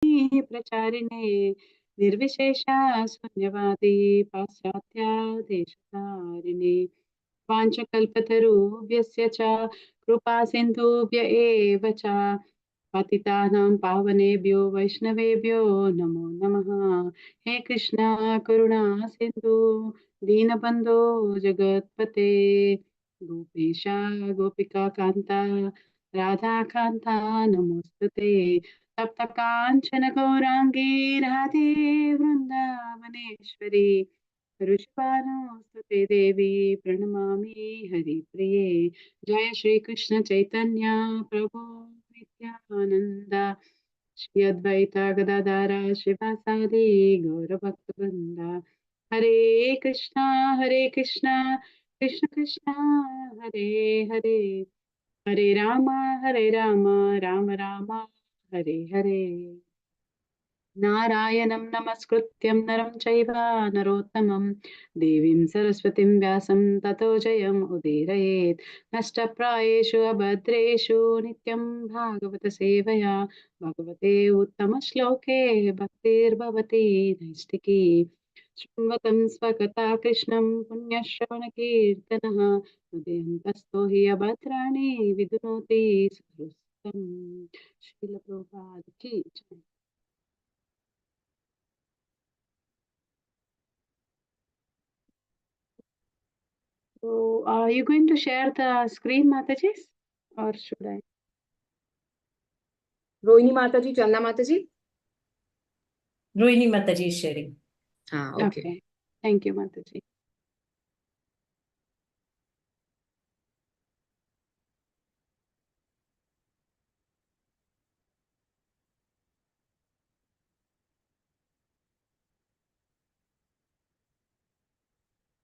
प्रचारिणे निर्विशेष शून्यवादी पाश्चात्यादेशतारिणे वाञ्छकल्पतरुभ्यश्च कृपा सिन्धुभ्य एव च पतितानां पावनेभ्यो वैष्णवेभ्यो नमो नमः। हे कृष्णा करुणा सिन्धु दीनबन्धो जगत्पते गोपेशा गोपिका कान्ता राधाकान्ता नमोस्तुते तप्त काञ्चन गौराङ्गी राधे वृन्दावनेश्वरी वृषभानुस्तुते देवी प्रणमामि हरिप्रिये। जय श्री कृष्ण चैतन्य प्रभु नित्यानंद श्री अद्वैत गदाधर शिवासादि गौरभक्तवृंद। हरे कृष्णा कृष्ण कृष्ण हरे हरे हरे राम राम राम हरे हरे। नारायणं नमस्कृत्यं नरं चैव नरोत्तमं देवीं सरस्वतीं व्यासं ततो जयम् उदीरयेत्। नष्टप्रायेषु अभद्रेषु नित्यं भागवत सेवया भगवते उत्तमश्लोके भक्तिर्भवति नैष्टिकी। शृण्वतं स्वकथा कृष्णं पुण्यश्रवणकीर्तनः हृदयन्तस्थो हि अभद्राणि विदुनोति सुहृत्तम्। श्रील प्रभुपाद की जय। So, are you going to share the screen, Mataji, or should I? Rohini Mataji, Channa Mataji. Rohini Mataji is sharing. Okay. Thank you, Mataji.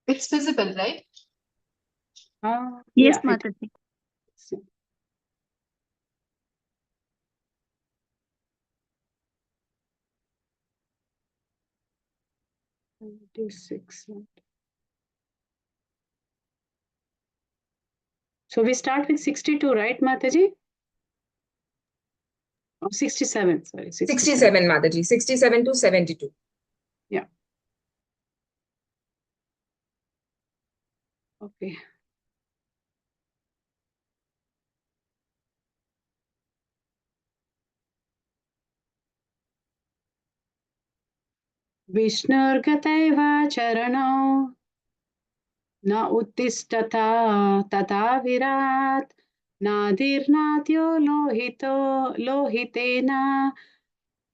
It's visible, right? Yes, Yeah, Mataji. So we start with 62, right, Mataji? Oh, 67, sorry. 67, Mataji. 67 to 72. Yeah. Okay. विष्णुर्गतैव चरणौ न उत्तिष्ठता तथा विरात् नाधिर्नाद्यो लोहितेन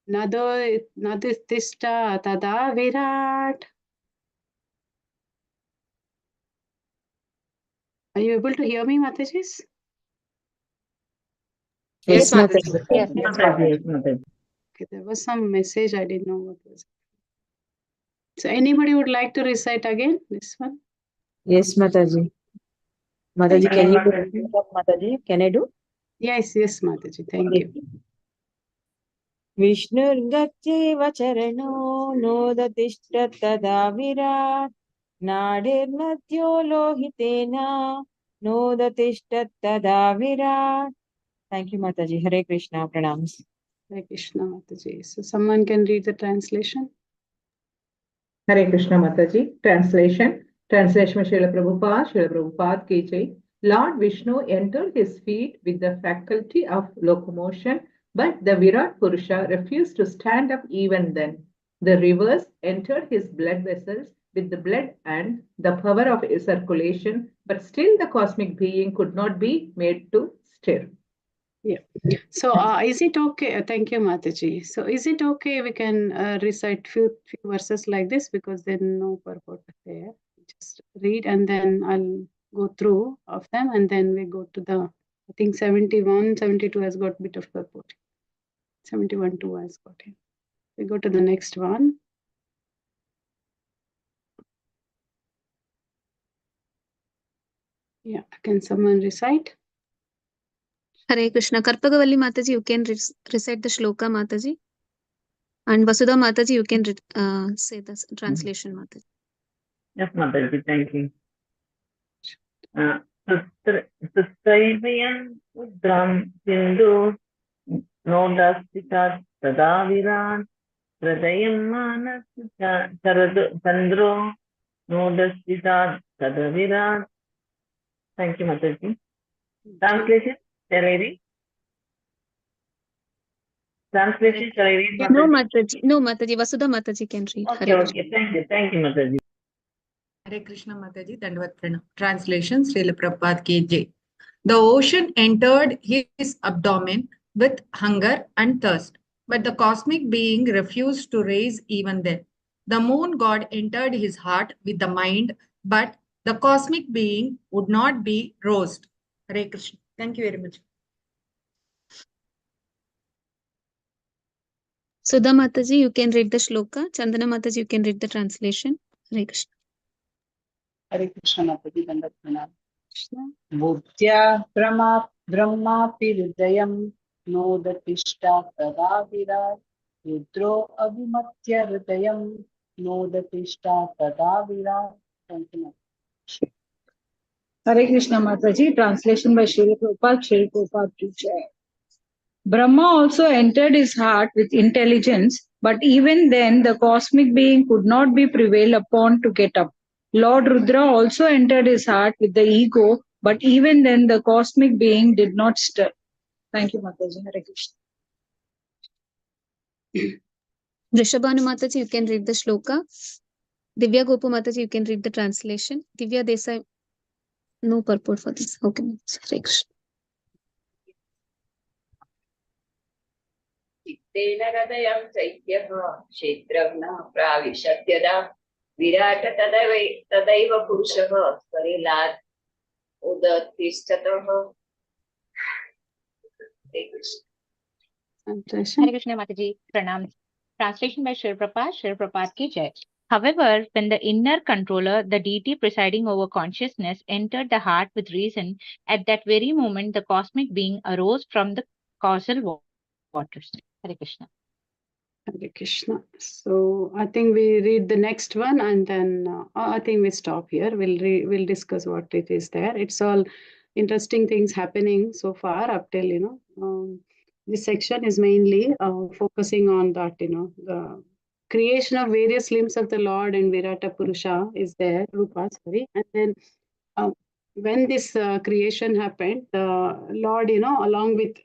नदुत्तिष्ठ तदा Virat. Are you able to hear me, Mataji? Yes, Mataji. Yes, Mataji. Okay, there was some message, I didn't know what was it. So anybody would like to recite again this one? Yes, Mataji. Mataji, can you do? Mataji, can I do? Yes, Mataji. Thank you. विष्णुर्गत्यैव चरणो नोदतिष्ठत्तदा विराट् नाडिर्नद्यो लोहितेन नोदतिष्ठत्तदा विराट्. Thank you, Mataji. Hare Krishna. Pranams. Hare Krishna, Mataji. So someone can read the translation. Hare Krishna, Mataji. Translation by Srila Prabhupada ki jai. Lord Vishnu entered his feet with the faculty of locomotion, but the Virat Purusha refused to stand up even then. The rivers entered his blood vessels with the blood and the power of circulation, but still the cosmic being could not be made to stir. Yeah. So is it okay? Thank you, Mataji. So is it okay we can recite few verses like this, because then no purport there. Just read and then I'll go through of them, and then we go to the, I think 71, 72 has got a bit of purport. 71 too has got it. We go to the next one. Yeah, can someone recite? Hare Krishna. Karpagavalli Mataji, you can recite the shloka, Mataji. And Vasudha Mataji, you can say the translation, Mataji. Yes, Mataji. Thank you. Sustraivayan Udram Sindu नोदस्थितात् तदा विराट् हृदयं मानसिका चन्द्रो नोदस्थितात् तदा विराट्. Thank you, Mataji. Translation, shall I read? Translation, shall I read, No, Mataji? Mataji. No, Mataji. Vasudha Mataji can read. Okay, Hare Krishna. okay. Thank you, Mataji. Hare Krishna Mataji, Dandavat Pranam. Translation, Srila Prabhupada KJ. The ocean entered his abdomen with hunger and thirst, but the cosmic being refused to raise even then. The moon god entered his heart with the mind, but the cosmic being would not be roused. Hare Krishna. Thank you very much. Sudha Mataji, you can read the shloka. Chandana Mataji, you can read the translation. Hare Krishna. Hare Krishna Mataji, Dandavat Pranam. Buddhya Brahmapi Hridayam Nodatishta Tada Virat Rudro Avimatya Hridayam Nodatishta Tada Virat. Thank you. Hare Krishna Mataji, translation by Srila Prabhupada ki jai. Brahma also entered his heart with intelligence, but even then the cosmic being could not be prevailed upon to get up. Lord Rudra also entered his heart with the ego, but even then the cosmic being did not stir. Thank you, Mataji. Hare Krishna. Rishabhanu Mataji, you can read the shloka. Divya Gopu Mataji, you can read the translation. Divya Desai, no purport for this. Okay, Hare Krishna. चित्तेन हृदयं चैत्यः क्षेत्रज्ञः प्राविशत्यदा विराट तदैव पुरुषः सलिलात् उदतिष्ठतः. Translation. Hare Krishna Mataji, Pranam. Translation by Srila Prabhupada ki jai. However, when the inner controller, the deity presiding over consciousness, entered the heart with reason, at that very moment the cosmic being arose from the causal waters. Hare Krishna. Hare Krishna. So I think we read the next one and then I think we stop here. We'll discuss what it is there. It's all interesting things happening so far up till, this section is mainly focusing on that, the creation of various limbs of the Lord and Virata Purusha is there, Rupa, sorry. And then when this creation happened, the Lord, along with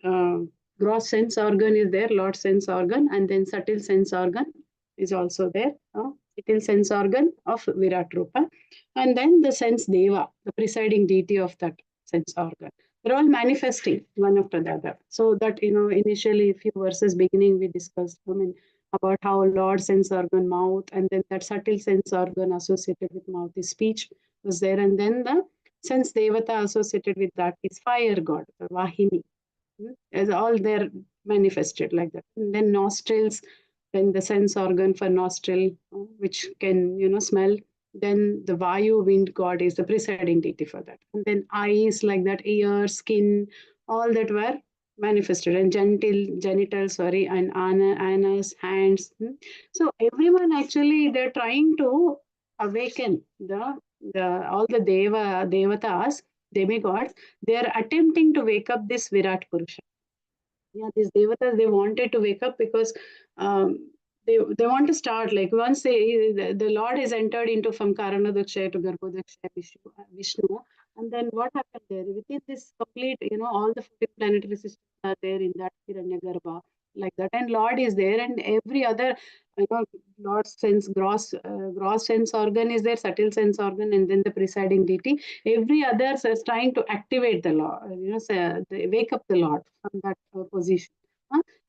gross sense organ is there, Lord sense organ, and then subtle sense organ is also there, subtle sense organ of Virat Rupa, and then the sense Deva, the presiding deity of that sense organ. They're all manifesting one after the other. So that, initially a few verses beginning we discussed, about how Lord sense organ mouth, and then that subtle sense organ associated with mouth is speech was there, and then the sense Devata associated with that is fire god, the Vahini. As all they're manifested like that. And then nostrils, then the sense organ for nostril, which can, smell. Then the Vayu wind god is the presiding deity for that. And then eyes like that, ears, skin, all that were manifested. And genitals, and anus, hands. So everyone actually, they're trying to awaken all the devatas, demigods, they are attempting to wake up this Virat Purusha. Yeah, these devatas, they wanted to wake up because they want to start, like once the Lord is entered into from Karanodakshaya to Garbhodakshaya Vishnu, and then what happened there? Within this complete, all the 14 planetary systems are there in that Hiranyagarbha, like that, and Lord is there, and every other, Lord's sense, gross sense organ is there, subtle sense organ, and then the presiding deity. Every other is trying to activate the Lord, wake up the Lord from that position.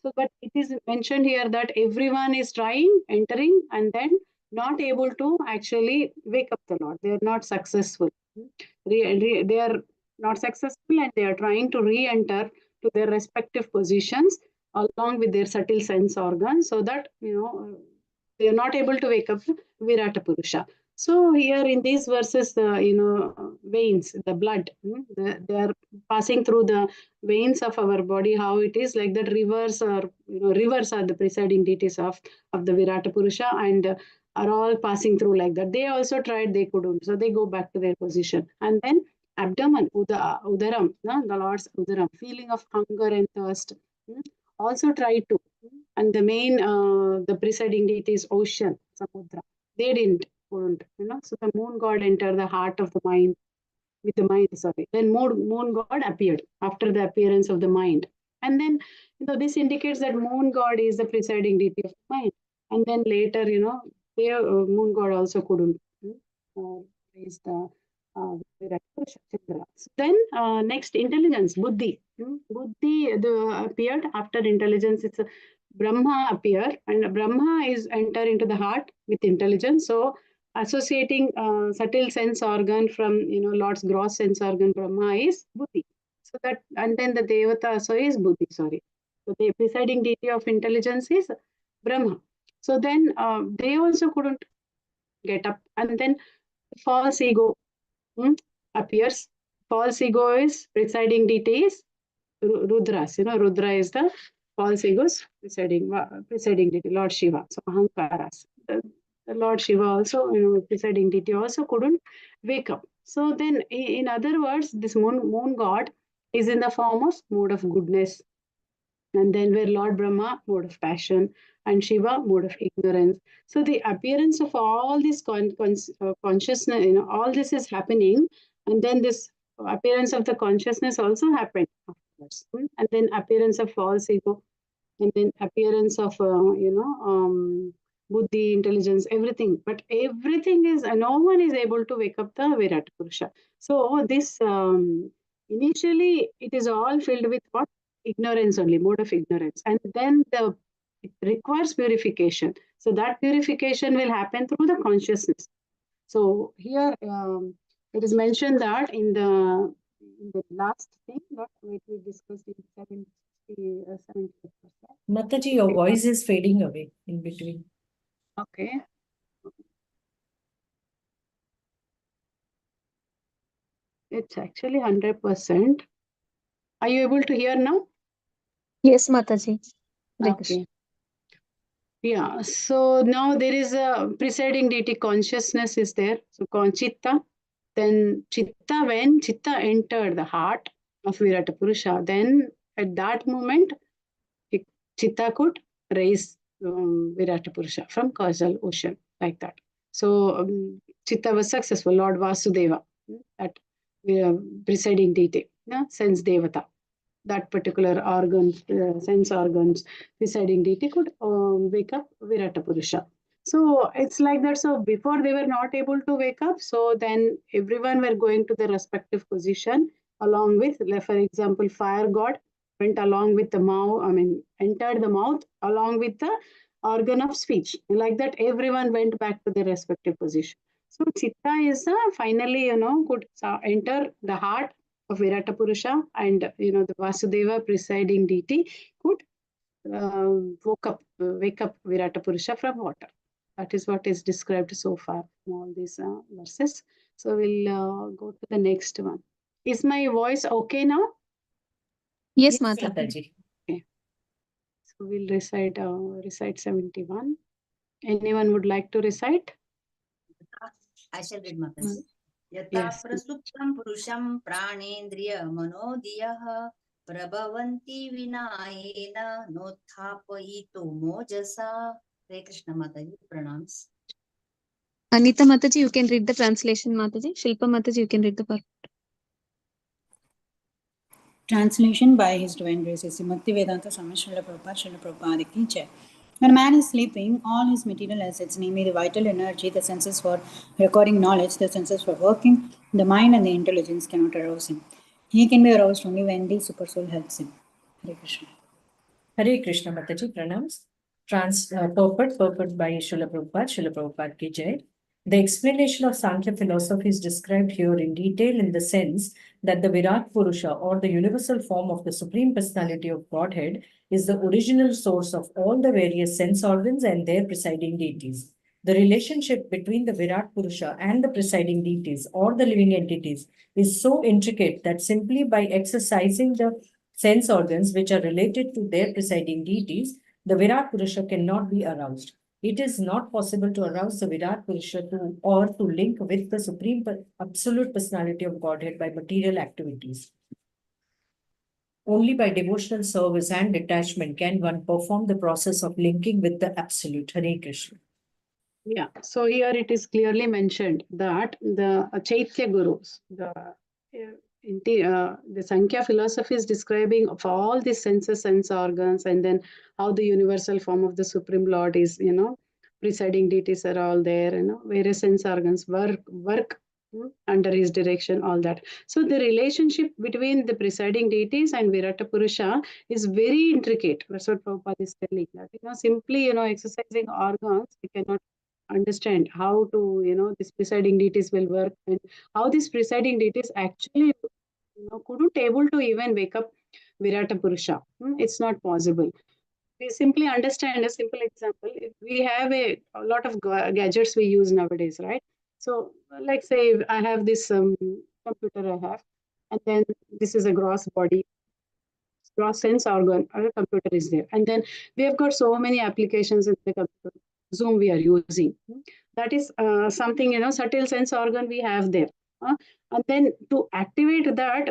So, but it is mentioned here that everyone is trying, entering, and then not able to actually wake up the Lord. They are not successful. They are not successful, and they are trying to re-enter to their respective positions along with their subtle sense organs, so that they are not able to wake up Virata Purusha. So here in these verses, veins, the blood, they are passing through the veins of our body. How it is like that, rivers are the presiding deities of the Virata Purusha, and are all passing through like that. They also tried, they couldn't, so they go back to their position. And then abdomen, udaram, the Lord's udaram, feeling of hunger and thirst. also tried to. And the main, the presiding deity is ocean, Samudra. They couldn't, So the moon god entered the heart of the mind, with the mind, sorry. Then moon god appeared after the appearance of the mind. And then, this indicates that moon god is the presiding deity of the mind. And then later, moon god also couldn't raise the Chandra. So then next, intelligence, buddhi. Buddhi appeared after intelligence. It's Brahma appear, and Brahma is enter into the heart with intelligence. So associating subtle sense organ from Lord's gross sense organ Brahma is buddhi. So that, and then the devata also is buddhi. Sorry, so the presiding deity of intelligence is Brahma. So then they also couldn't get up, and then false ego appears. False ego is presiding deity is Rudras. Rudra is the false ego's presiding deity, Lord Shiva. So Ahankaras. The Lord Shiva also, presiding deity also couldn't wake up. So then, in other words, this moon god is in the form of mode of goodness. And then where Lord Brahma, mode of passion, and Shiva, mode of ignorance. So the appearance of all this consciousness, all this is happening, and then this appearance of the consciousness also happened afterwards. And then appearance of false ego, and then appearance of, buddhi, intelligence, everything. But everything is, no one is able to wake up the Virat Purusha. So this, initially, it is all filled with what? Ignorance only, mode of ignorance. And then it requires purification. So that purification will happen through the consciousness. So here it is mentioned that in the last thing that we discussed in 70%. Mataji, your voice is fading away in between. Okay. It's actually 100%. Are you able to hear now? Yes, Mataji. Okay. Yeah, so now there is a presiding deity, consciousness is there. So Chitta, then Chitta, when Chitta entered the heart of Virata Purusha, then at that moment, Chitta could raise Virata Purusha from causal ocean, like that. So Chitta was successful, Lord Vasudeva, that presiding deity, sense devata. That particular organs, sense organs, presiding deity could wake up Virata Purusha. So it's like that. So before they were not able to wake up, so then everyone were going to the respective position along with, for example, fire god went along with the mouth, entered the mouth along with the organ of speech. Like that, everyone went back to their respective position. So Chitta is finally, could enter the heart of Virata Purusha, and the Vasudeva presiding deity could wake up Virata Purusha from water. That is what is described so far from all these verses. So we'll go to the next one. Is my voice okay now? Yes, Mataji. Okay. So we'll recite 71. Anyone would like to recite? I shall read, Mataji. Yata Yes. prasuptam purusham pranendriya manodiyah prabhavanti vinayena nothapayito mojasa. Hare Krishna, Mataji. Pranams. Anita Mataji, you can read the translation, Mataji. Shilpa Mataji, you can read the part. Translation by His Divine Grace Srimati Vedanta Swami Srila Prabhupada Ki Jai. When a man is sleeping, all his material assets, namely the vital energy, the senses for recording knowledge, the senses for working, the mind and the intelligence cannot arouse him. He can be aroused only when the Supersoul helps him. Hare Krishna. Hare Krishna, Mataji. Pranams. Purport by Srila Prabhupada Ki Jai. The explanation of Sankhya philosophy is described here in detail in the sense that the Virat Purusha, or the universal form of the Supreme Personality of Godhead, is the original source of all the various sense organs and their presiding deities. The relationship between the Virat Purusha and the presiding deities or the living entities is so intricate that simply by exercising the sense organs which are related to their presiding deities, the Virat Purusha cannot be aroused. It is not possible to arouse the Virat Purusha to link with the Supreme Absolute Personality of Godhead by material activities. Only by devotional service and detachment can one perform the process of linking with the Absolute. Hare Krishna. Yeah, so here it is clearly mentioned that the Chaitya Gurus, the Sankhya philosophy is describing of all the senses, sense organs, and then how the universal form of the Supreme Lord is, presiding deities are all there, various sense organs work under his direction, all that. So the relationship between the presiding deities and Virata Purusha is very intricate. That's what Prabhupada is telling. That, simply, exercising organs, we cannot understand how to, this presiding deities will work and how these presiding deities actually, couldn't able to even wake up Virata Purusha. It's not possible. We simply understand a simple example. If we have a lot of gadgets we use nowadays, right? So, like say, I have this computer I have, and then this is a gross body, gross sense organ, or a computer is there. And then we have got so many applications in the computer. Zoom we are using. That is something, subtle sense organ we have there. And then to activate that,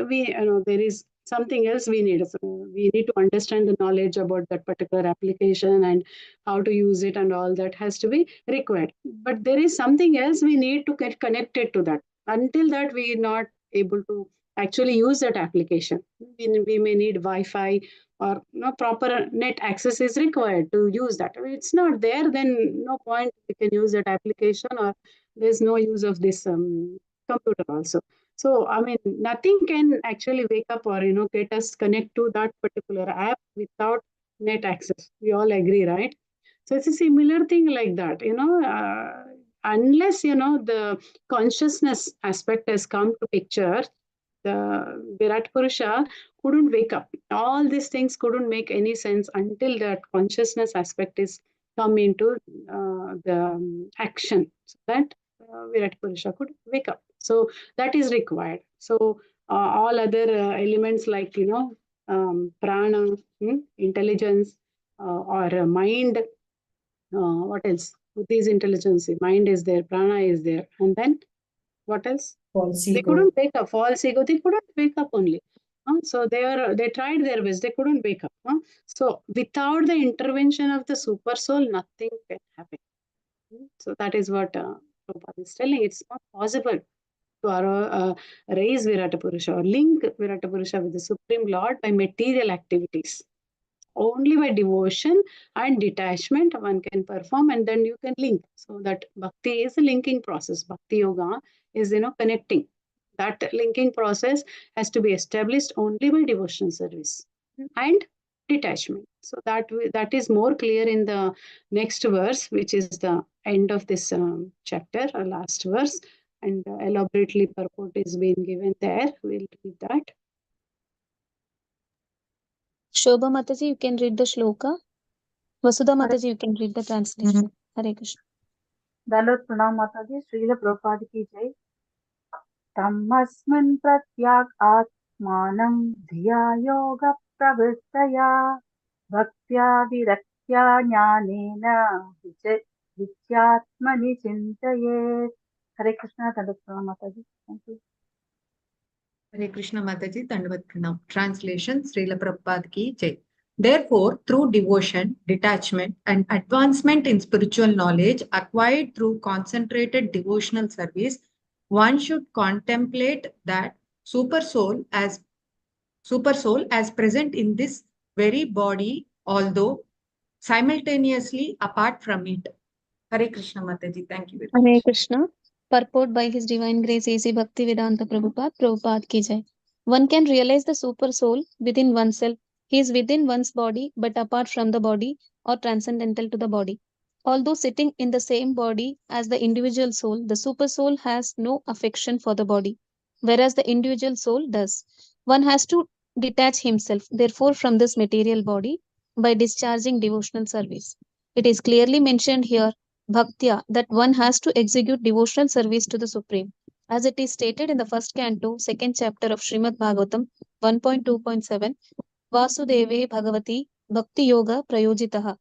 there is something else we need. So we need to understand the knowledge about that particular application and how to use it, and all that has to be required. But there is something else we need to get connected to that. Until that, we are not able to actually use that application. We may need Wi-Fi, or proper net access is required to use that. If it's not there, then no point we can use that application, or there's no use of this computer also. So, I mean, nothing can actually wake up or, get us connect to that particular app without net access. We all agree, right? So it's a similar thing like that, unless, the consciousness aspect has come to picture, the Virat Purusha couldn't wake up. All these things couldn't make any sense until that consciousness aspect is come into the action. So that Virat Purusha could wake up. So that is required. So all other elements like, prana, intelligence, or mind, what else? Buddhi is intelligence, mind is there, prana is there. And then what else? False They ego. couldn't wake up. False ego, they couldn't wake up only. So they tried their best. They couldn't wake up. So without the intervention of the super soul, nothing can happen. So that is what Prabhupada is telling. It's not possible to raise Virata Purusha or link Virata Purusha with the Supreme Lord by material activities. Only by devotion and detachment one can perform, and then you can link. So that bhakti is a linking process. Bhakti yoga is, connecting. That linking process has to be established only by devotion service and detachment. So that is more clear in the next verse, which is the end of this chapter, last verse, and elaborately purport is being given there. We'll read that. Shobha Mataji, you can read the shloka. Vasudha Mataji, you can read the translation. Hare Krishna. Dandavad Pranam Mataji, Srila Prabhupada ki jai. Tammasmin pratyak atmanam dhiya yoga pravrittaya bhaktya viratya jnanena vidyatmani chintayet. Hare Krishna, Dandavad Pranam Mataji. Thank you. Hare Krishna Mataji, Dandavat Pranam. Translation, Srila Prabhupada ki jai. Therefore, through devotion, detachment, and advancement in spiritual knowledge acquired through concentrated devotional service, one should contemplate that super soul as present in this very body, although simultaneously apart from it. Hare Krishna Mataji, thank you very much. Hare Krishna. Purport by His Divine Grace A.C. Bhaktivedanta Prabhupada ki jai. One can realize the super soul within oneself. He is within one's body, but apart from the body or transcendental to the body. Although sitting in the same body as the individual soul, the super soul has no affection for the body, whereas the individual soul does. One has to detach himself, therefore, from this material body by discharging devotional service. It is clearly mentioned here, Bhaktya, that one has to execute devotional service to the Supreme, as it is stated in the first canto, second chapter of Shrimad Bhagavatam 1.2.7, Vasudeve Bhagavati Bhakti Yoga Prayojitaha.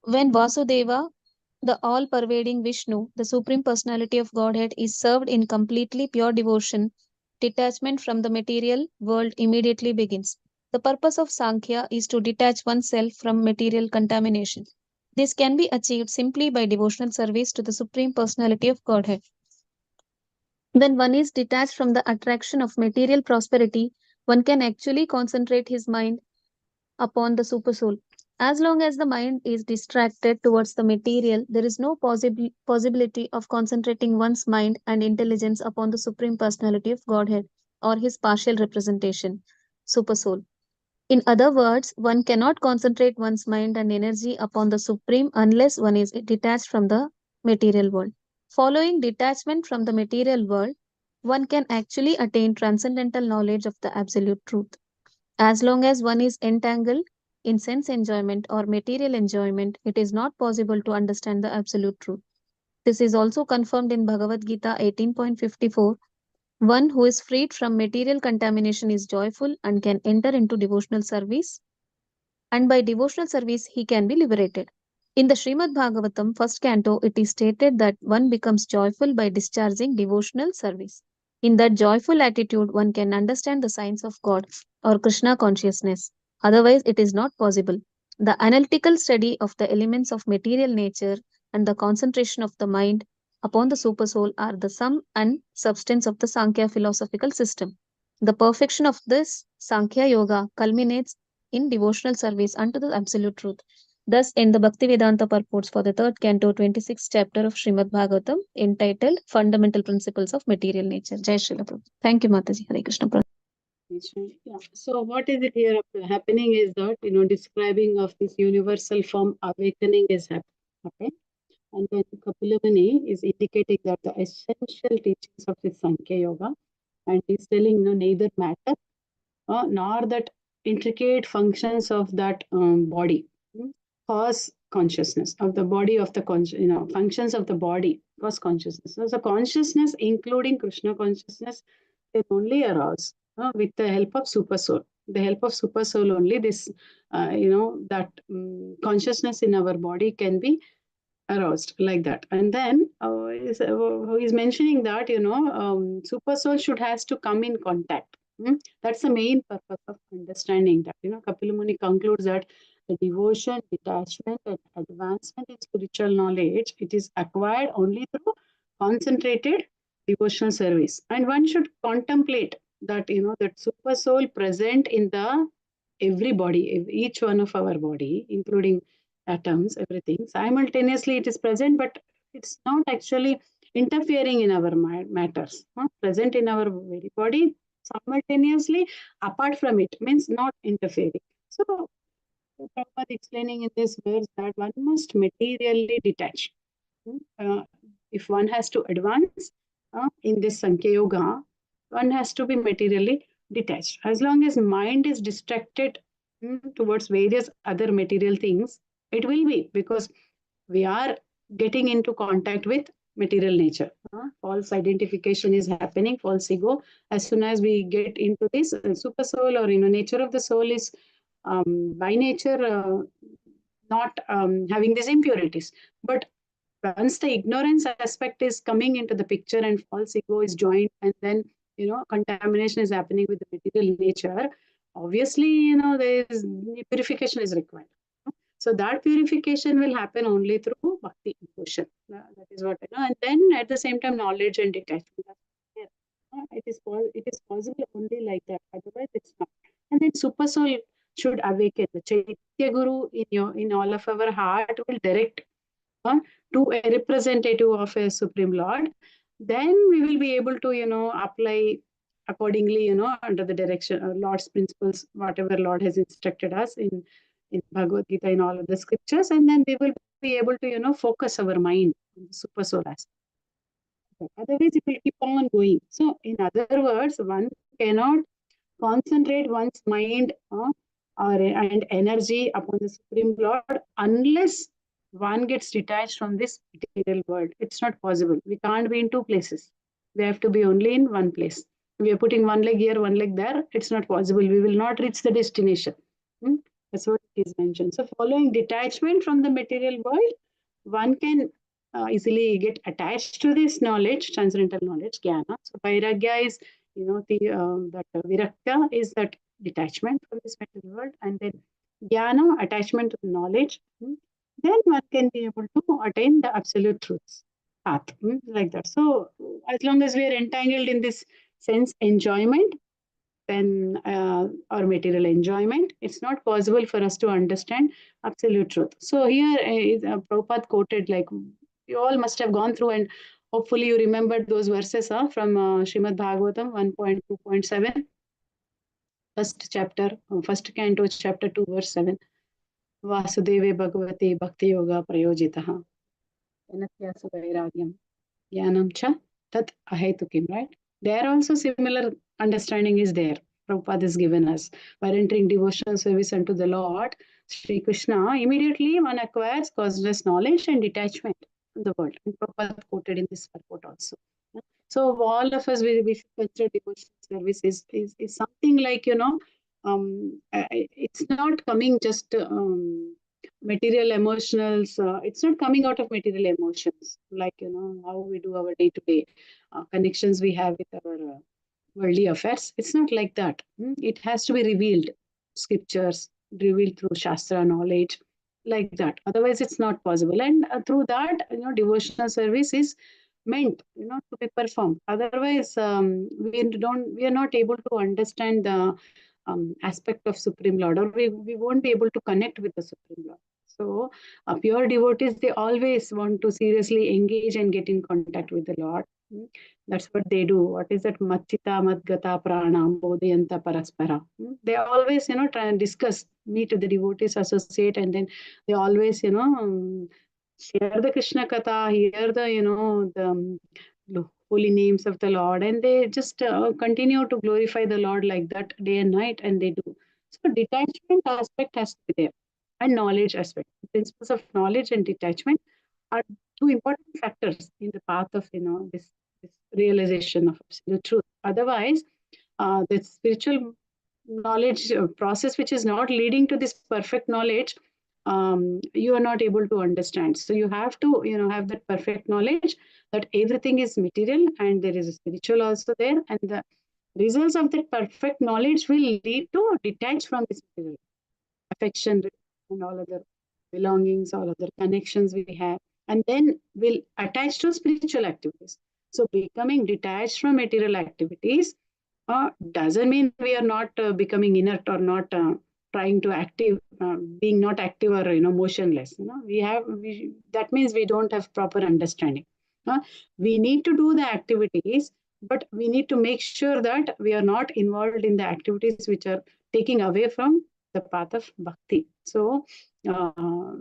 When Vasudeva, the all-pervading Vishnu, the Supreme Personality of Godhead, is served in completely pure devotion, detachment from the material world immediately begins. The purpose of Sankhya is to detach oneself from material contamination. This can be achieved simply by devotional service to the Supreme Personality of Godhead. When one is detached from the attraction of material prosperity, one can actually concentrate his mind upon the Supersoul. As long as the mind is distracted towards the material, there is no possibility of concentrating one's mind and intelligence upon the Supreme Personality of Godhead or his partial representation, Supersoul. In other words, one cannot concentrate one's mind and energy upon the Supreme unless one is detached from the material world. Following detachment from the material world, one can actually attain transcendental knowledge of the absolute truth. As long as one is entangled in sense enjoyment or material enjoyment, it is not possible to understand the absolute truth. This is also confirmed in Bhagavad Gita 18.54. One who is freed from material contamination is joyful and can enter into devotional service, and by devotional service he can be liberated. In the Shrimad Bhagavatam, first canto, it is stated that one becomes joyful by discharging devotional service. In that joyful attitude, one can understand the science of God or Krishna consciousness. Otherwise, it is not possible. The analytical study of the elements of material nature and the concentration of the mind upon the supersoul are the sum and substance of the Sankhya philosophical system. The perfection of this Sankhya Yoga culminates in devotional service unto the absolute truth. Thus, in the Bhaktivedanta purports for the third canto, 26th chapter of Shrimad Bhagavatam, entitled Fundamental Principles of Material Nature. Jai Srila Prabhupada. Thank you, Mataji. Hare Krishna. Yeah. So what is it here happening is that, describing of this universal form awakening is happening. And then Kapila Muni is indicating that the essential teachings of this Sankhya Yoga, and he's telling, neither matter nor that intricate functions of that body cause consciousness of the body of the functions of the body cause consciousness. So the consciousness, including Krishna consciousness, can only arouse with the help of supersoul. The help of supersoul only this, that consciousness in our body can be aroused like that. And then he's mentioning that supersoul has to come in contact. That's the main purpose of understanding that. Kapila Muni concludes that the devotion, detachment, and advancement in spiritual knowledge, it is acquired only through concentrated devotional service. And one should contemplate that, that super soul present in the every body, each one of our body, including atoms, everything. Simultaneously, it is present, but it's not actually interfering in our matters. Present in our very body, simultaneously, apart from it, means not interfering. So, Prabhupada explaining in this verse that one must materially detach. If one has to advance in this Sankhya Yoga, one has to be materially detached. As long as mind is distracted towards various other material things, it will be, because we are getting into contact with material nature. False identification is happening, false ego. As soon as we get into this super soul, or nature of the soul is by nature not having these impurities. But once the ignorance aspect is coming into the picture and false ego is joined, and then contamination is happening with the material nature, obviously there is purification is required. So that purification will happen only through bhakti devotion. That is what I know. And then at the same time, knowledge and detachment. It is possible only like that. Otherwise, it's not. And then super soul should awaken. The Chaitya Guru in all of our heart will direct to a representative of a Supreme Lord. Then we will be able to apply accordingly, under the direction of Lord's principles, whatever Lord has instructed us in Bhagavad Gita, in all of the scriptures, and then we will be able to focus our mind on the super soul aspect. Otherwise, it will keep on going. So, in other words, one cannot concentrate one's mind and energy upon the Supreme Lord unless one gets detached from this material world. It's not possible. We can't be in two places. We have to be only in one place. We are putting one leg here, one leg there. It's not possible. We will not reach the destination. That's what is mentioned. So following detachment from the material world, one can easily get attached to this knowledge, transcendental knowledge, jnana. So vairagya is, that virakta is that detachment from this material world, and then jnana, attachment to knowledge. Then one can be able to attain the absolute truths path, like that. So as long as we are entangled in this sense enjoyment, then or material enjoyment, it's not possible for us to understand absolute truth. So here Prabhupada quoted, like you all must have gone through, and hopefully you remembered those verses from Shrimad Bhagavatam 1.2.7, first chapter, first canto, chapter 2, verse 7. Vasudeve Bhagavate Bhakti Yoga Prayojitaha Enatyasu Vairagyam Jnanam Cha Tat Ahetukim, right? There also similar understanding is there. Prabhupada has given us. By entering devotional service unto the Lord, Sri Krishna, immediately one acquires causeless knowledge and detachment from the world. And Prabhupada quoted in this purport also. So all of us, we should consider devotional service is something like, it's not coming just material emotionals. It's not coming out of material emotions, like, how we do our day-to-day connections we have with our worldly affairs. It's not like that. It has to be revealed, scriptures, revealed through Shastra knowledge, like that. Otherwise, it's not possible. And through that, devotional service is meant, to be performed. Otherwise, we are not able to understand the aspect of Supreme Lord, or we won't be able to connect with the Supreme Lord. So, pure devotees, they always want to seriously engage and get in contact with the Lord. That's what they do. What is that? Machita Madgata Pranam Bodhiyanta Paraspara. They always, try and discuss, meet the devotees, associate, and then they always, share the Krishna Katha, hear the, the holy names of the Lord, and they just continue to glorify the Lord like that day and night, and they do. So detachment aspect has to be there, and knowledge aspect. The principles of knowledge and detachment are two important factors in the path of this realization of absolute truth. Otherwise, the spiritual knowledge process, which is not leading to this perfect knowledge, you are not able to understand. So you have to have that perfect knowledge that everything is material and there is a spiritual also there, and the results of that perfect knowledge will lead to detach from this material affection and all other belongings, all other connections we have, and then will attach to spiritual activities. So becoming detached from material activities doesn't mean we are not becoming inert or not trying to active, being not active or motionless. That means we don't have proper understanding. We need to do the activities, but we need to make sure that we are not involved in the activities which are taking away from the path of bhakti. So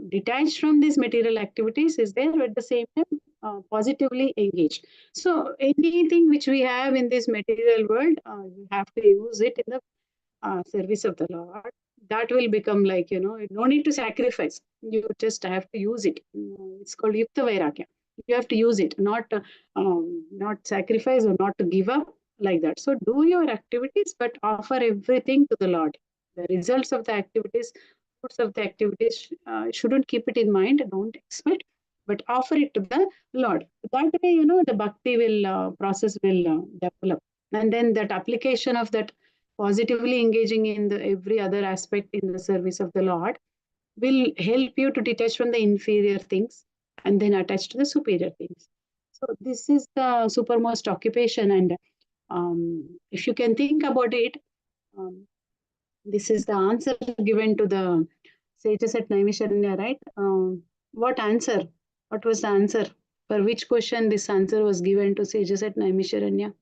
detached from these material activities is there, at the same time positively engaged. So anything which we have in this material world, you have to use it in the service of the Lord. That will become like, no need to sacrifice. You just have to use it. It's called Yukta Vairagya. You have to use it, not sacrifice or not to give up, like that. So do your activities, but offer everything to the Lord. The results of the activities, fruits of the activities, shouldn't keep it in mind, don't expect, but offer it to the Lord. That way, the bhakti will process will develop. And then that application of that positively engaging in every other aspect in the service of the Lord will help you to detach from the inferior things and then attach to the superior things. So this is the supermost occupation. And if you can think about it, this is the answer given to the sages at Naimisharanya, right? What answer? What was the answer? For which question this answer was given to sages at Naimisharanya?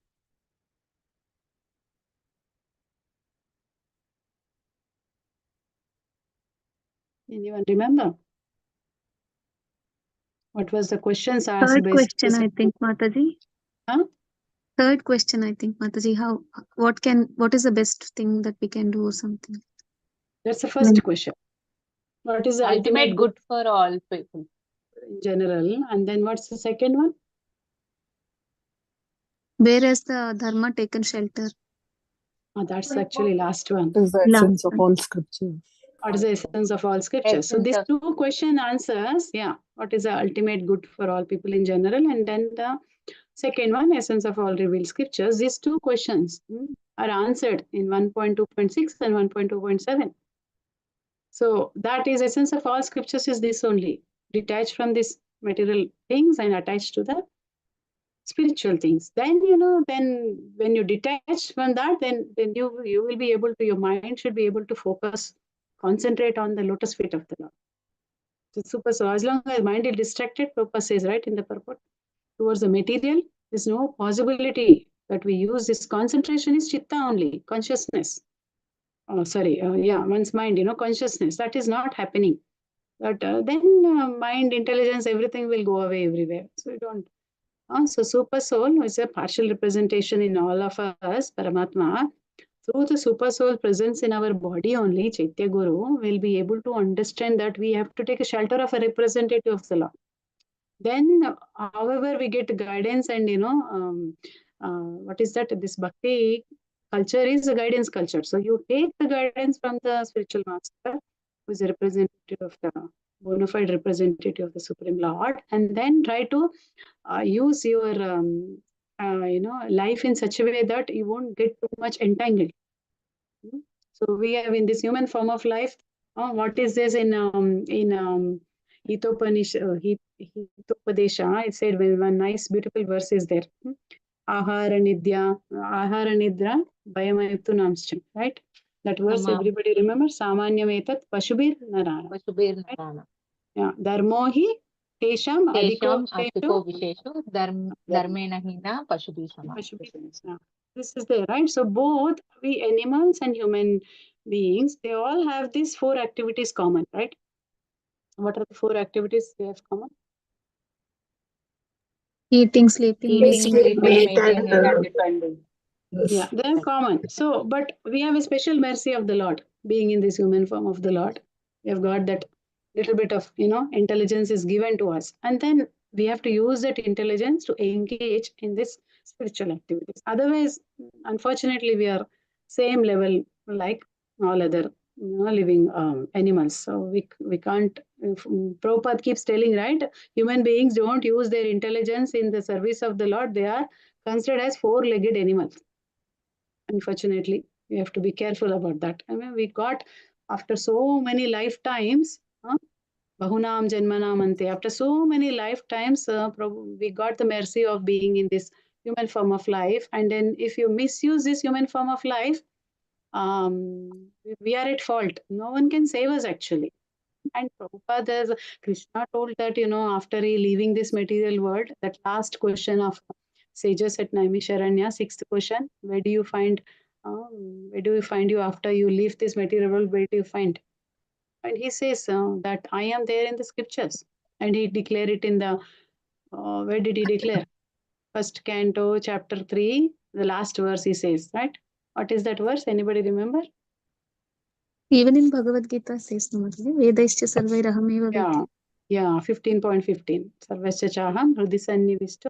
Anyone remember? What was the questions asked? Third by question, sages? I think, Mataji. Huh? Third question, I think, Mataji. What is the best thing that we can do or something? That's the first question. What is the ultimate good for all people in general? And then what's the second one? Where has the dharma taken shelter? That's actually last one. What is the essence of all scriptures? What is the essence of all scriptures? So these two question answers, what is the ultimate good for all people in general? And then the second one, essence of all revealed scriptures. These two questions, are answered in 1.2.6 and 1.2.7. So that is essence of all scriptures is this only. Detached from these material things and attached to the spiritual things. Then, then when you detach from that, then you will be able to, your mind should be able to focus, concentrate on the lotus feet of the Lord. So as long as mind is distracted, Prabhupada says, right, in the purport, towards the material, there's no possibility that we use this. Concentration is chitta only, consciousness. One's mind, consciousness. That is not happening. But then mind, intelligence, everything will go away everywhere. So you don't. So super soul is a partial representation in all of us, Paramatma. Through the super soul presence in our body only, Chaitya Guru will be able to understand that we have to take a shelter of a representative of the Lord. Then, however, we get guidance and, what is that? This bhakti culture is a guidance culture. So you take the guidance from the spiritual master, who is a representative of the bona fide representative of the Supreme Lord, and then try to use your, life in such a way that you won't get too much entangled. So we have in this human form of life, what is this in Hitopadesha, it said one nice beautiful verse is there. Ahara Nidya, Ahara Nidra, Bhayamayutu Namscham, right? That verse everybody remember, Samanyam etat Pashubir Narana. Pashubir Narana. Yeah, Dharmo hi Tesham Adhiko Visheshu Dharmena Hina Pashubhishama. Yeah. This is there, right? So both we animals and human beings, they all have these 4 activities common, right? What are the 4 activities they have common? Eating, sleeping, mating, and depending. Yeah, they are common. So, but we have a special mercy of the Lord, being in this human form of the Lord. We have got that little bit of, intelligence is given to us. And then we have to use that intelligence to engage in this spiritual activities. Otherwise, unfortunately, we are same level like all other living animals. So we can't, Prabhupada keeps telling, right, human beings don't use their intelligence in the service of the Lord. They are considered as 4-legged animals. Unfortunately, we have to be careful about that. I mean, we got, after so many lifetimes, Bahunam Janmanam Ante, after so many lifetimes, we got the mercy of being in this human form of life. And then if you misuse this human form of life, we are at fault. No one can save us actually. And Prabhupada, Krishna told that, after he leaving this material world, that last question of sages at Naimisharanya, 6th question, where do you find you after you leave this material world? Where do you find? And he says that I am there in the scriptures. And he declared it in the, where did he declare? First canto, chapter 3, the last verse he says, right? What is that verse? Anybody remember? Even in Bhagavad Gita says, Vedaischa sarvairahameva vedi. Yeah, 15.15. Sarvasya chaham hrudi sannivishto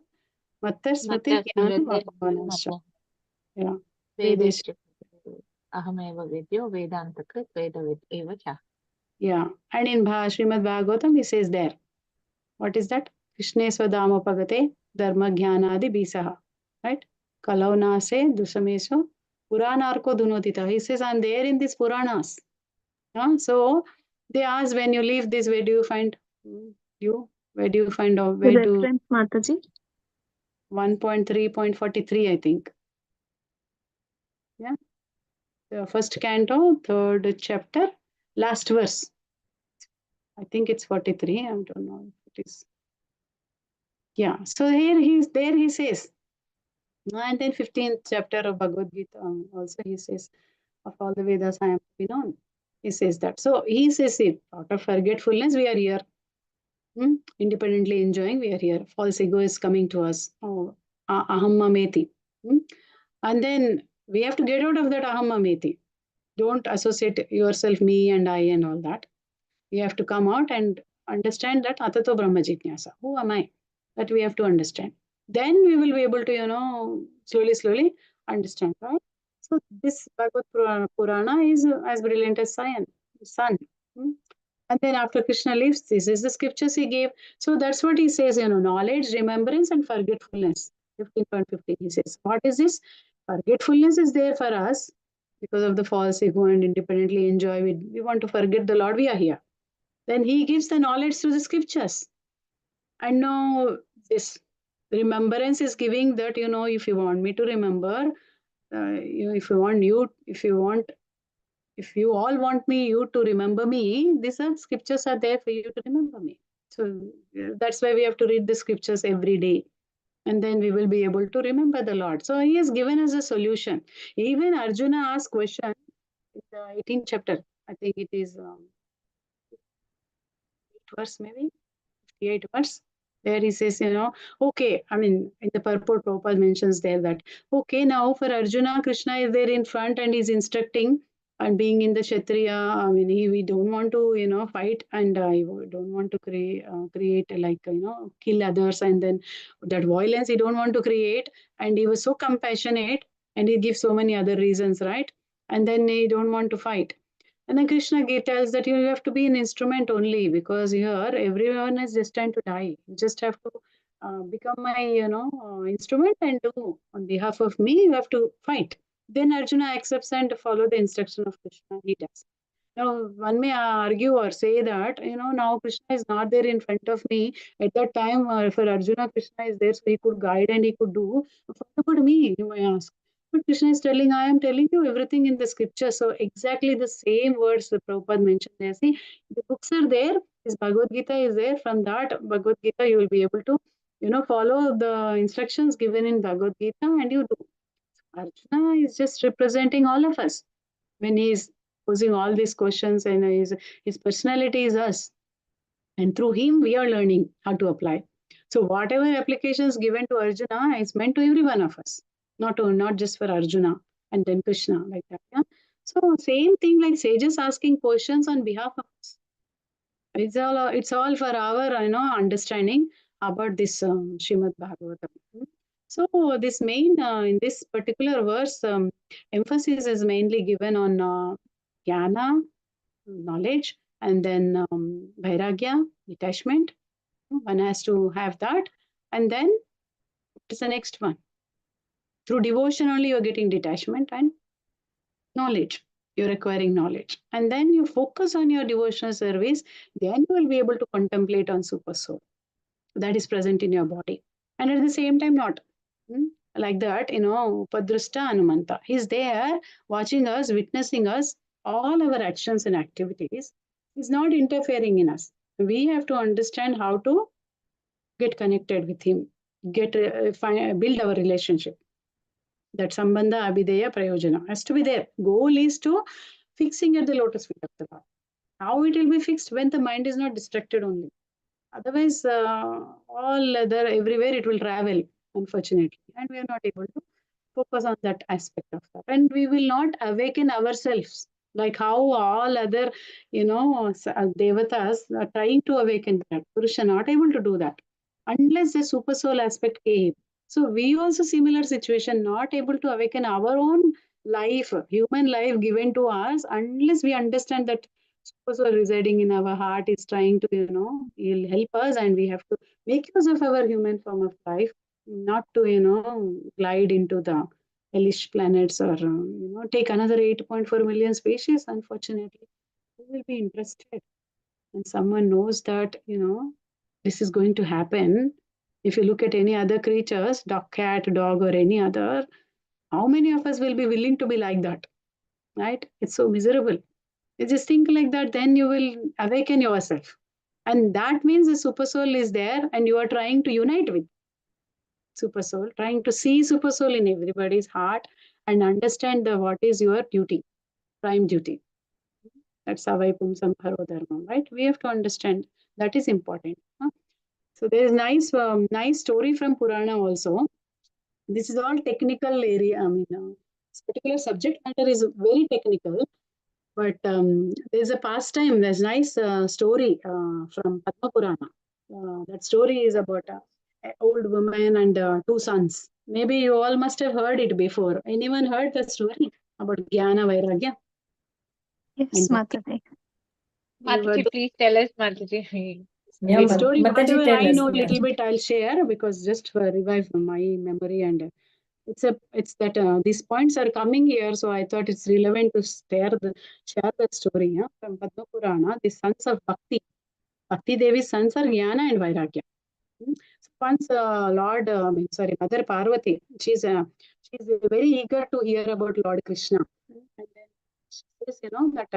mattar smriti jnanam abhavanasya. Yeah. Vedaischa ahameva vedyo vedantakrit vedavid eva cha. Yeah. And in Shrimad Bhagavatam, he says there, what is that? Krishne swadamapagate dharma jnanadi bisaha. Right? Kalauna se dusameso puranarko dunotita. He says, I'm there in these Puranas. So they ask, when you leave this, where do you find you? Where do you find out? Where do Reference, Mataji? 1.3.43, I think. Yeah. The first canto, 3rd chapter, last verse. I think it's 43. I don't know if it is. Yeah. So here he says. And then 15th chapter of Bhagavad Gita also he says, of all the Vedas I am to be known. He says that. So he says it, out of forgetfulness we are here. Independently enjoying, we are here. False ego is coming to us. Aham mameti. And then we have to get out of that aham mameti. Don't associate yourself, me and I and all that. We have to come out and understand that atato brahma jitnyasa. Who am I? That we have to understand. Then we will be able to, slowly understand, right? So this Bhagavad Purana is as brilliant as sun. And then after Krishna leaves, this is the scriptures he gave. So that's what he says, knowledge, remembrance, and forgetfulness. 15.15 he says, what is this? Forgetfulness is there for us because of the false ego and independently enjoy. We want to forget the Lord, we are here. Then he gives the knowledge through the scriptures. And now this remembrance is giving that, if you want me to remember, if you all want you to remember me, these are scriptures are there for you to remember me. So that's why we have to read the scriptures every day. And then we will be able to remember the Lord. So he has given us a solution. Even Arjuna asked question in the 18th chapter. I think it is 8 verse maybe, 58 verse. There he says, okay, I mean, in the purport, Prabhupada mentions there that, okay, now for Arjuna, Krishna is there in front and he's instructing, and being in the Kshatriya, I mean, we don't want to, fight, and don't want to create like, kill others, and then that violence he don't want to create, and he was so compassionate, and he gives so many other reasons, right? And then he don't want to fight. And then Krishna tells that you have to be an instrument only, because here everyone is destined to die. You just have to become my, instrument and do on behalf of me. You have to fight. Then Arjuna accepts and follow the instruction of Krishna. He does. Now, one may argue or say that, now Krishna is not there in front of me. At that time, for Arjuna, Krishna is there, so he could guide and he could do. What about me, you may ask? But Krishna is telling, I am telling you everything in the scripture. So exactly the same words the Prabhupada mentioned there. See, the books are there. This Bhagavad Gita is there. From that Bhagavad Gita, you will be able to, follow the instructions given in Bhagavad Gita, and you do. Arjuna is just representing all of us when he is posing all these questions, and his personality is us. And through him, we are learning how to apply. So whatever applications given to Arjuna is meant to every one of us, not just for Arjuna and then Krishna, like that. Yeah? So same thing like sages asking questions on behalf of us. It's all for our understanding about this Shrimad Bhagavatam. So this main in this particular verse, emphasis is mainly given on jnana, knowledge, and then vairagya, detachment. One has to have that. And then what is the next one? Through devotion only you're getting detachment and knowledge. You're acquiring knowledge. And then you focus on your devotional service, then you will be able to contemplate on super soul that is present in your body. And at the same time, not like that, Upadrishta Anumanta. He's there watching us, witnessing us, all our actions and activities. He's not interfering in us. We have to understand how to get connected with him, build our relationship. That Sambandha Abhideya Prayojana has to be there. Goal is to fixing at the lotus feet of the Lord. How it will be fixed? When the mind is not distracted only. Otherwise, everywhere it will travel, unfortunately. And we are not able to focus on that aspect of that. And we will not awaken ourselves, like how all other, devatas are trying to awaken that. Purusha not able to do that unless the super soul aspect came. So we also similar situation, not able to awaken our own life, human life given to us, unless we understand that super soul residing in our heart is trying to, he'll help us, and we have to make use of our human form of life, not to, glide into the hellish planets or, take another 8.4 million species, unfortunately. Who will be interested? And someone knows that, this is going to happen. If you look at any other creatures, cat, dog, or any other, how many of us will be willing to be like that? Right? It's so miserable. You just think like that, then you will awaken yourself. And that means the super soul is there and you are trying to unite with super soul, trying to see super soul in everybody's heart and understand what is your duty, prime duty. That's Avaipum Sampharo Dharma, right? We have to understand that is important. Huh? So there is nice story from Purana also. This is all technical area. I mean, this particular subject matter is very technical, but there's a pastime. There's nice story from Padma Purana. That story is about an old woman and two sons. Maybe you all must have heard it before. Anyone heard the story about Jnana Vairagya? Yes, Mataji. Mataji, please tell us, Mataji. Yeah, The story, Mataji, whatever tell I us. know, Yeah. little bit I'll share because just for revive my memory, and it's that these points are coming here, so I thought it's relevant to share that story from Padma Purana. The sons of Bhakti Devi's sons are Jnana and Vairagya. So once Mother Parvati, she's very eager to hear about Lord Krishna. And then she says, that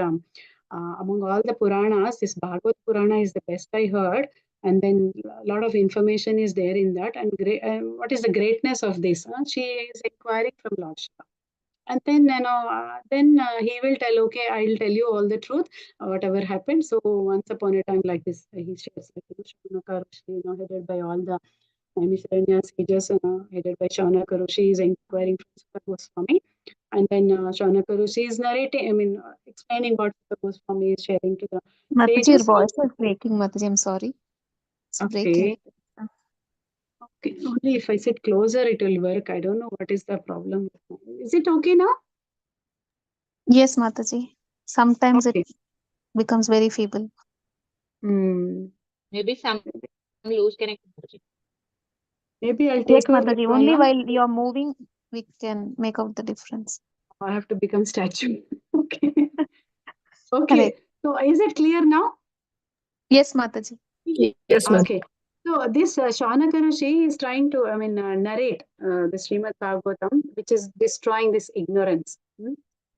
among all the Puranas, this Bhagavad Purana is the best I heard. And then a lot of information is there in that. And what is the greatness of this? She is inquiring from Lord Shiva. And then, he will tell, okay, I'll tell you all the truth, whatever happened. So once upon a time like this, he shares, Shaunaka Rishi, headed by all the Naimisharanya sages, headed by Shaunaka Rishi, is inquiring from Sutta Goswami. And then Shaunaka Rishi is narrating, explaining what Sutta Goswami is sharing to the Mataji, your sages. voice is breaking, Mataji. I'm sorry. It's breaking. Okay, only if I sit closer, it will work. I don't know what is the problem. Is it okay now? Yes, Mataji. Sometimes Okay. it becomes very feeble. Maybe some loose connection. Maybe I'll Yes, take over this Mataji. one. Only while you are moving, we can make out the difference. I have to become statue. Okay. Okay. Correct. So is it clear now? Yes, Mataji. Yes, ma'am. Okay. So this Shaunaka Rishi is trying to, narrate the Srimad Bhagavatam, which is destroying this ignorance.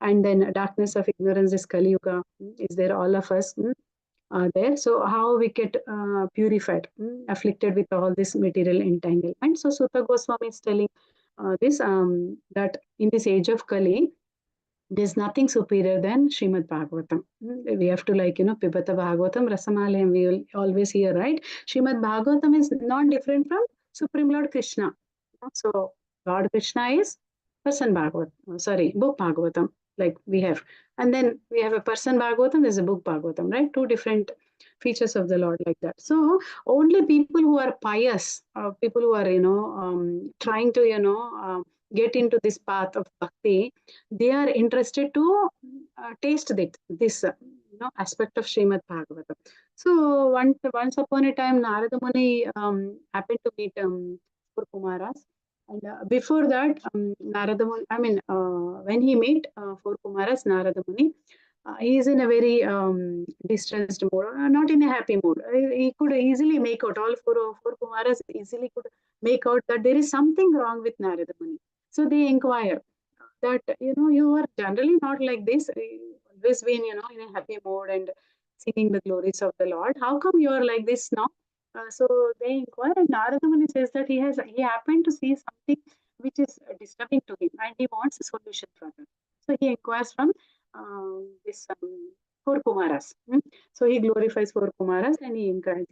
And then darkness of ignorance, this Kali Yuga, is there all of us are there. So how we get purified, afflicted with all this material entanglement. So Sutta Goswami is telling this, that in this age of Kali, there's nothing superior than Shrimad Bhagavatam. We have to Pibata Bhagavatam, Rasamalayam, we will always hear, right? Shrimad Bhagavatam is not different from Supreme Lord Krishna. So Lord Krishna is person Bhagavatam, book Bhagavatam, like we have. And then we have a person Bhagavatam, there's a book Bhagavatam, right? Two different features of the Lord like that. So only people who are pious, people who are, trying to, get into this path of bhakti, they are interested to taste this aspect of Srimad Bhagavatam. So once upon a time, Narada Muni happened to meet four Kumaras. And before that, Narada Muni, when he met four Kumaras, Narada Muni, he is in a very distressed mode, not in a happy mood. He could easily make out, all four Kumaras easily could make out that there is something wrong with Narada Muni. So they inquire that, you are generally not like this, always been, in a happy mood and singing the glories of the Lord. How come you are like this now? So they inquire, and Narada Muni says that he happened to see something which is disturbing to him, and he wants a solution from it. So he inquires from this four Kumaras. So he glorifies four Kumaras, and he inquires.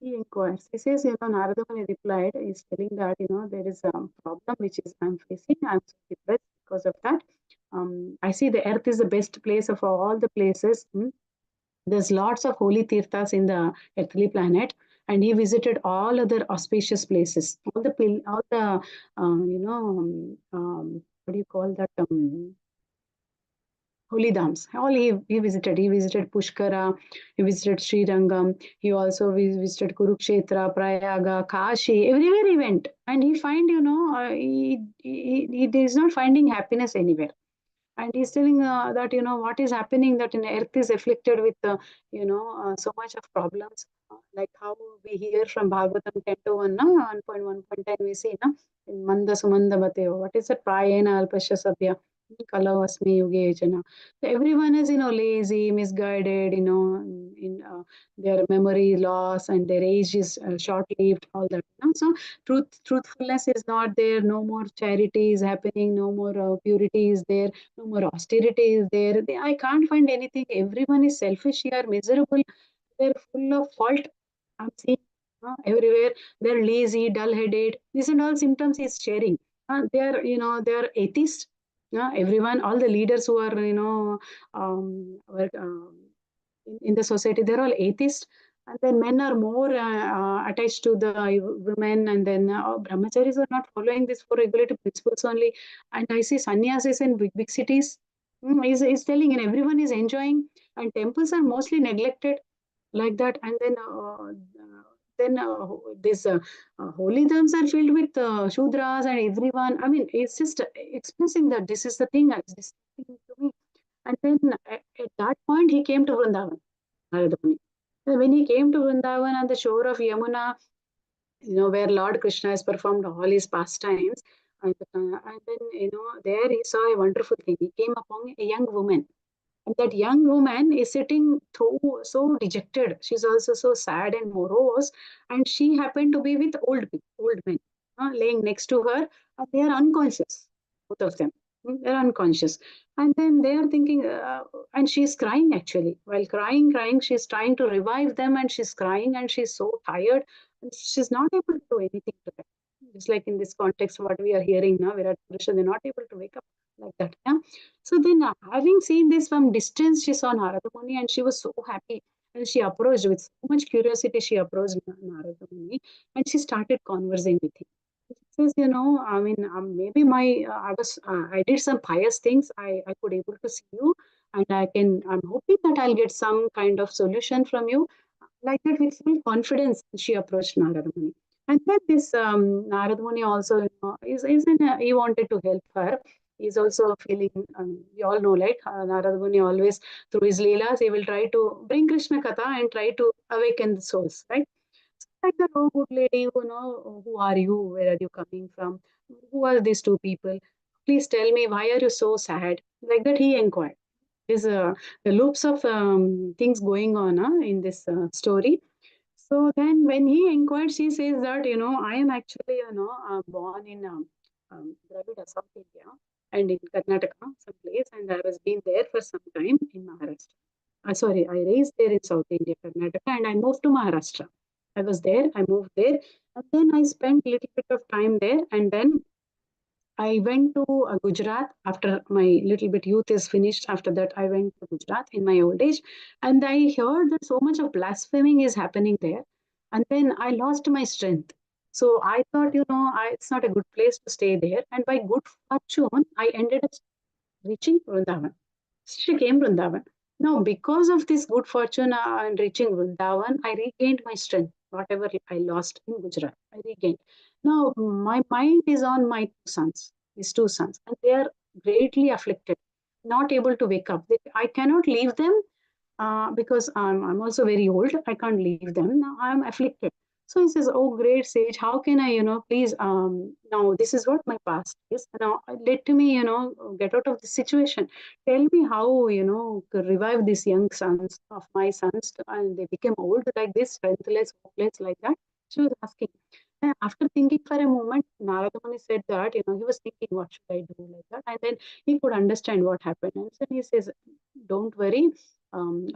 He inquires. He says, Narada Muni replied, is telling that, there is a problem which is I'm facing. I'm so depressed because of that. I see the earth is the best place of all the places. There's lots of holy tirthas in the earthly planet. And he visited all other auspicious places. All the, what do you call that? Holy Dhams. All he visited. He visited Pushkara, he visited Sri Rangam, he also visited Kurukshetra, Prayaga, Kashi, everywhere he went. And he find, he is not finding happiness anywhere. And he's telling that, what is happening, that in earth is afflicted with, so much of problems. Like how we hear from Bhagavatam 10 to 1, 1.1.10 we see, in Manda Sumanda Bateo. What is it? Prayena Alpasya Sabya. Kalavasmi Yuge Jana. So everyone is, lazy, misguided, in their memory loss, and their age is short-lived, all that. So truthfulness is not there, no more charity is happening, no more purity is there, no more austerity is there. I can't find anything. Everyone is selfish here, miserable. They're full of fault. I'm seeing everywhere. They're lazy, dull-headed. These and all symptoms he's sharing. They're atheists. Everyone, all the leaders who are, in the society, they're all atheists. And then men are more attached to the women, and then brahmacharis are not following these four regulative principles only. And I see sannyasis in big cities. He's telling, and everyone is enjoying, and temples are mostly neglected. like that. And then these holy drums are filled with Shudras and everyone. I mean, it's just expressing that this is the thing, this is the thing to me. And then at that point, he came to Vrindavan, Narada Muni. And when he came to Vrindavan on the shore of Yamuna, where Lord Krishna has performed all his pastimes, and then, there he saw a wonderful thing. He came upon a young woman, and that young woman is sitting so dejected. She's also so sad and morose, and she happened to be with old men, laying next to her, and they are unconscious, both of them. They're unconscious, and then they are thinking, and she's crying actually. While crying, she's trying to revive them, and she's crying, and she's so tired, and she's not able to do anything to them. Just like in this context, what we are hearing now, Virat Purusha, they're not able to wake up like that. Yeah? So then, having seen this from distance, she saw Narada Muni and she was so happy. And she approached with so much curiosity. She approached Narada Muni and she started conversing with him. She says, I mean, maybe I did some pious things. I could able to see you, and I'm hoping that I'll get some kind of solution from you. Like that, with full confidence, she approached Narada Muni. And then this Narada Muni also, he wanted to help her. He's also feeling, we all know, like Narada Muni always, through his leelas, he will try to bring Krishna Katha and try to awaken the souls, right? So like that, oh, good lady, who are you? Where are you coming from? Who are these two people? Please tell me, why are you so sad? Like that, he inquired. There's the loops of things going on in this story. So then when he inquired, she says that, I am actually, born in Dravida, South India, and in Karnataka, some place, and I was been there for some time in Maharashtra. Sorry, I raised there in South India, Karnataka, and I moved to Maharashtra. I was there, I moved there, and then I spent little bit of time there, and then I went to Gujarat after my little bit youth is finished. After that, I went to Gujarat in my old age, and I heard that so much of blaspheming is happening there. And then I lost my strength. So I thought, it's not a good place to stay there. And by good fortune, I ended up reaching Vrindavan. She came Vrindavan. Now, because of this good fortune and reaching Vrindavan, I regained my strength. Whatever I lost in Gujarat, I regained. Now, my mind is on my these two sons, and they are greatly afflicted, not able to wake up. I cannot leave them because I'm also very old. I can't leave them. Now I'm afflicted. So he says, oh, great sage, how can I, please, now this is what my past is. Now let me, get out of the situation. Tell me how, to revive these young sons of my sons, and they became old like this, strengthless, hopeless like that. She was asking. And after thinking for a moment, Narada Muni said that, he was thinking, what should I do like that? And then he could understand what happened. And then he says, don't worry,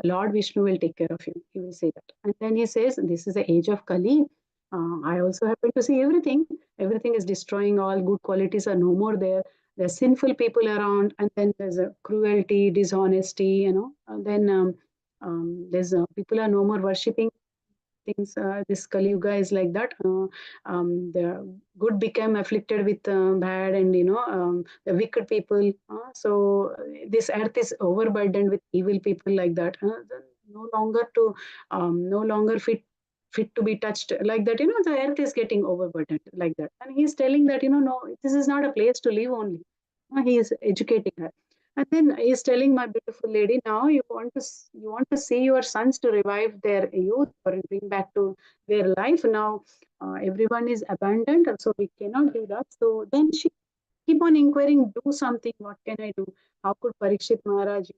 Lord Vishnu will take care of you. He will say that. And then he says, this is the age of Kali. I also happen to see everything. Everything is destroying, all good qualities are no more there. There's sinful people around, and then there's a cruelty, dishonesty, and then there's people are no more worshipping things. This Kali Yuga is like that. The good became afflicted with bad, and the wicked people. This earth is overburdened with evil people like that. No longer fit to be touched like that. The earth is getting overburdened like that, and he's telling that no, this is not a place to live only. He is educating her. And then he's telling my beautiful lady, now you want to see your sons to revive their youth or bring back to their life. Now everyone is abandoned, so we cannot do that. So then she keep on inquiring, do something. What can I do? How could Parikshit Maharaj,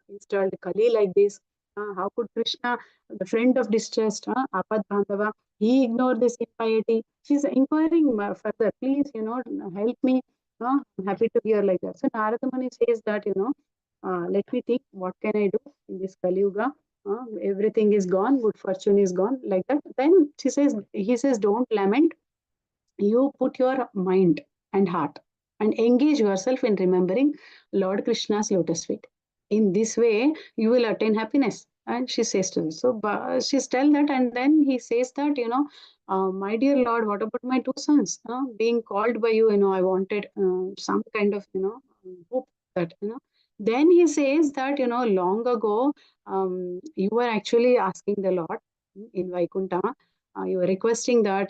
installed Kali like this? How could Krishna, the friend of distress, Apad Bandhava, he ignored this impiety? She's inquiring further. Please, help me. I'm happy to hear like that. So Narada Muni says that, let me think, what can I do in this Kali Yuga? Everything is gone, good fortune is gone, like that. Then he says, don't lament. You put your mind and heart and engage yourself in remembering Lord Krishna's lotus feet. In this way, you will attain happiness. And she says to him. So she's tell that, and then he says that, my dear Lord, what about my two sons? Being called by you, I wanted some kind of, hope that, Then he says that, long ago, you were actually asking the Lord in Vaikuntha. You were requesting that,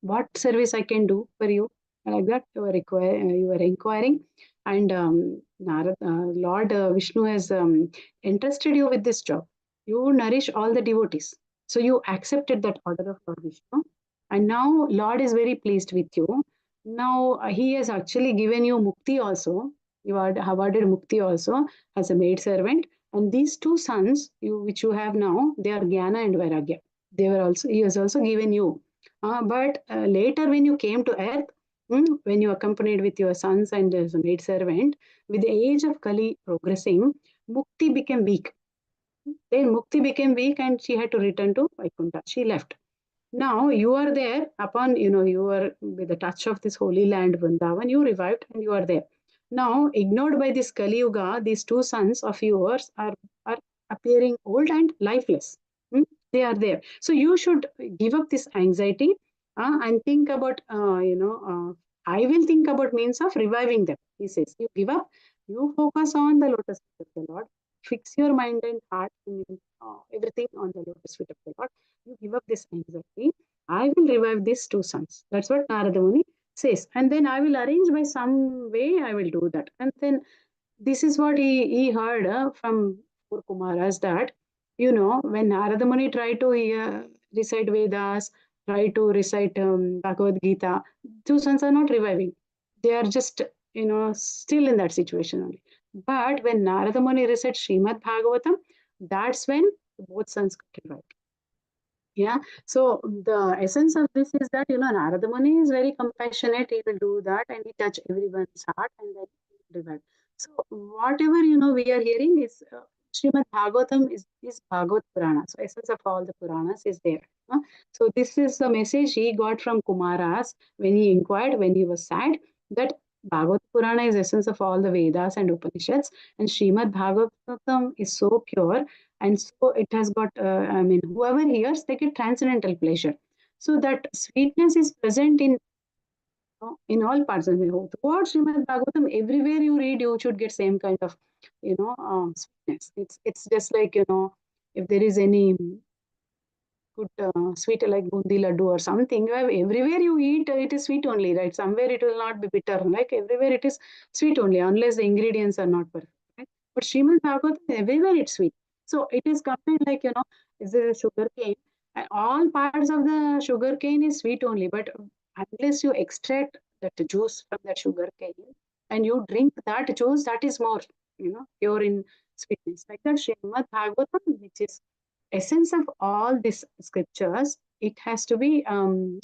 what service I can do for you. Like that, you were inquiring. And Lord Vishnu has entrusted you with this job. You nourish all the devotees. So you accepted that order of Lord Vishnu. And now Lord is very pleased with you. Now he has actually given you mukti also. You are awarded mukti also as a maid servant. And these two sons, which you have now, they are Jnana and Vairagya. He has also given you. But later when you came to earth, when you accompanied with your sons and as a maid servant, with the age of Kali progressing, Mukti became weak. Then Mukti became weak and she had to return to Vaikuntha. She left. Now you are there upon, you are with the touch of this holy land, Vrindavan, you revived and you are there. Now, ignored by this Kali Yuga, these two sons of yours are appearing old and lifeless. They are there. So you should give up this anxiety and think about, I will think about means of reviving them. He says, you give up, you focus on the lotus feet of the Lord, fix your mind and heart, everything on the lotus feet of the Lord. You give up this anxiety. I will revive these two sons. That's what Narada Muni says. And then I will arrange by some way, I will do that. And then this is what he heard from four Kumaras that, when Narada Muni tried to recite Vedas, try to recite Bhagavad Gita, two sons are not reviving. They are just, still in that situation only. But when Narada Muni recites Shrimad Bhagavatam, that's when both sons got revived. Yeah. So the essence of this is that, Narada Muni is very compassionate. He will do that and he touch everyone's heart and then he will revive. So whatever, we are hearing is Srimad Bhagavatam is Bhagavad Purana. So essence of all the Puranas is there. So this is the message he got from Kumaras when he inquired, when he was sad, that Bhagavad Purana is essence of all the Vedas and Upanishads, and Srimad Bhagavatam is so pure, and so it has got, whoever hears, they get transcendental pleasure. So that sweetness is present in all parts of the world. Throughout Srimad Bhagavatam, everywhere you read, you should get same kind of, sweetness. It's just like, if there is any good sweet like bundi laddu or something, everywhere you eat, it is sweet only, right? Somewhere it will not be bitter. Like everywhere it is sweet only, unless the ingredients are not perfect. Right? But Srimad Bhagavatam, everywhere it's sweet. So it is compared like, is there a sugar cane? And all parts of the sugar cane is sweet only. But unless you extract that juice from that sugar cane and you drink that juice, that is more, pure in sweetness. Like that Srimad Bhagavatam, which is essence of all these scriptures, it has to be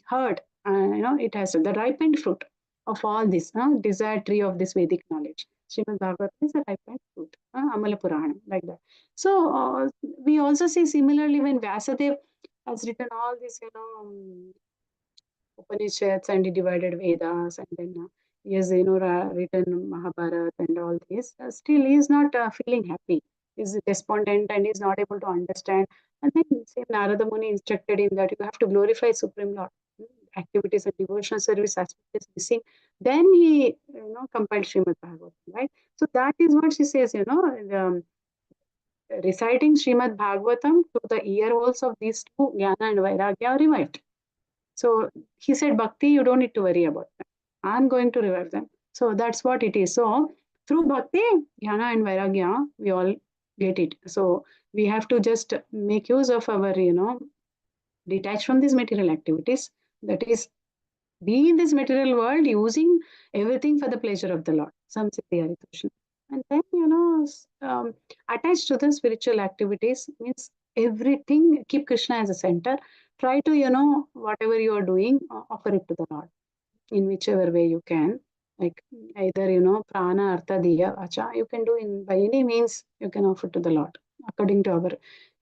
heard. It has to the ripened fruit of all this desire tree of this Vedic knowledge. Srimad Bhagavatam is a ripened fruit, Amala Purana, like that. So we also see similarly when Vyasadeva has written all this, Upanishads and he divided Vedas, and then he has, written Mahabharata and all this. Still, he is not feeling happy. He's despondent and he's not able to understand. And then same Narada Muni instructed him that you have to glorify Supreme Lord. Activities and devotional service aspect is missing. Then he, compiled Srimad Bhagavatam, right? So that is what she says, reciting Srimad Bhagavatam to the ear holes of these two, Jnana and Vairagya, are revived. So he said, Bhakti, you don't need to worry about them. I'm going to revive them. So that's what it is. So through Bhakti, Jnana and Vairagya, we all get it. So we have to just make use of our, detach from these material activities. That is, be in this material world using everything for the pleasure of the Lord. And then, attached to the spiritual activities means everything, keep Krishna as a center. Try to, whatever you are doing, offer it to the Lord in whichever way you can. Like either, prana, artha, diya, vacha, you can do by any means, you can offer to the Lord according to our